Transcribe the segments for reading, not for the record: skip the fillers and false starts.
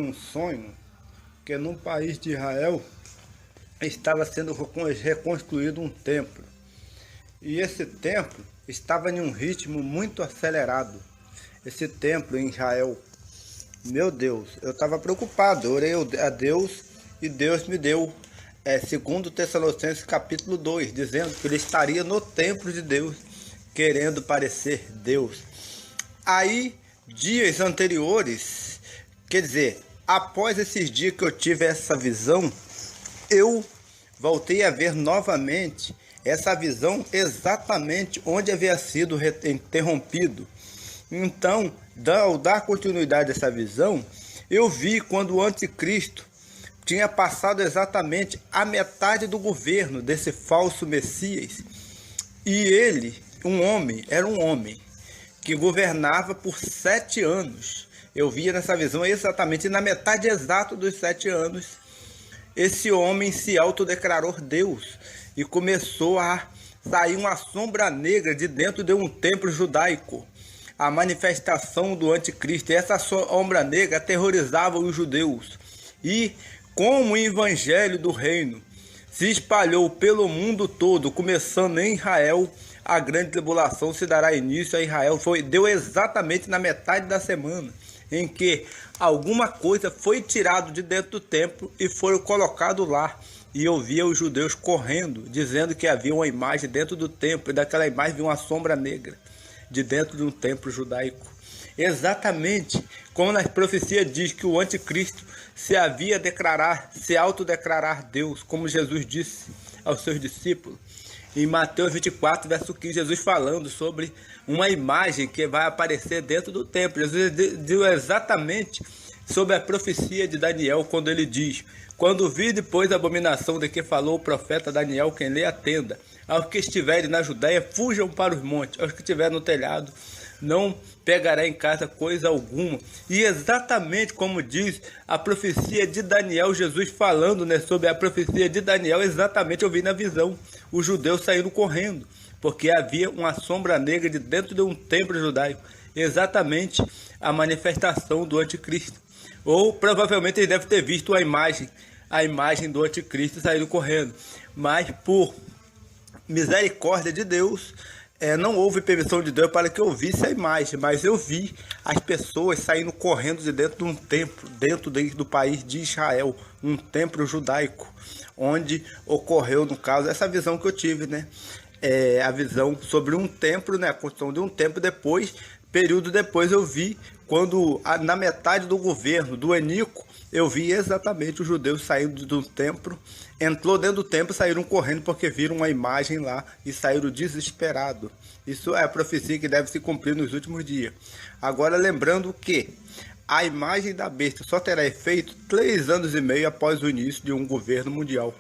um sonho que no país de Israel estava sendo reconstruído um templo. E esse templo estava em um ritmo muito acelerado. Esse templo em Israel, meu Deus, eu estava preocupado. Eu orei a Deus e Deus me deu 2 Tessalonicenses capítulo 2, dizendo que ele estaria no templo de Deus, querendo parecer Deus. Aí, dias anteriores, quer dizer, após esses dias que eu tive essa visão, eu voltei a ver novamente essa visão exatamente onde havia sido interrompido. Então, ao dar continuidade a essa visão, eu vi quando o anticristo tinha passado exatamente a metade do governo desse falso Messias. E ele, era um homem que governava por 7 anos. Eu via nessa visão exatamente na metade exata dos 7 anos, esse homem se autodeclarou Deus e começou a sair uma sombra negra de dentro de um templo judaico, a manifestação do anticristo. E essa sombra negra aterrorizava os judeus. E como o evangelho do reino se espalhou pelo mundo todo, começando em Israel, a grande tribulação se dará início a Israel. Deu exatamente na metade da semana em que alguma coisa foi tirado de dentro do templo e foi colocado lá. E eu via os judeus correndo, dizendo que havia uma imagem dentro do templo, e daquela imagem vinha uma sombra negra de dentro de um templo judaico. Exatamente como na profecia diz que o anticristo se autodeclarar Deus, como Jesus disse aos seus discípulos. Em Mateus 24, verso 15, Jesus falando sobre uma imagem que vai aparecer dentro do templo. Jesus deu exatamente sobre a profecia de Daniel, quando ele diz: quando vir depois a abominação de que falou o profeta Daniel, quem lê atenda. Aos que estiverem na Judéia, fujam para os montes. Aos que estiverem no telhado, não pegará em casa coisa alguma. E exatamente como diz a profecia de Daniel, Jesus falando, sobre a profecia de Daniel, exatamente eu vi na visão os judeus saindo correndo, porque havia uma sombra negra de dentro de um templo judaico, exatamente a manifestação do anticristo. Ou provavelmente ele deve ter visto a imagem do anticristo saindo correndo, mas por misericórdia de Deus, não houve permissão de Deus para que eu visse a imagem, mas eu vi as pessoas saindo correndo de dentro de um templo, dentro do país de Israel, um templo judaico, onde ocorreu, no caso, essa visão que eu tive, a visão sobre um templo, a construção de um templo. Período depois eu vi, quando na metade do governo do Enico, eu vi exatamente os judeus saindo do templo, entrou dentro do templo, saíram correndo porque viram uma imagem lá e saíram desesperados. Isso é a profecia que deve se cumprir nos últimos dias. Agora, lembrando que a imagem da besta só terá efeito 3 anos e meio após o início de um governo mundial.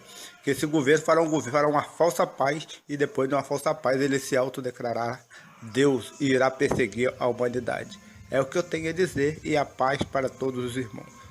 Que esse governo fará uma falsa paz, e depois de uma falsa paz ele se autodeclarará Deus e irá perseguir a humanidade. É o que eu tenho a dizer, e a paz para todos os irmãos.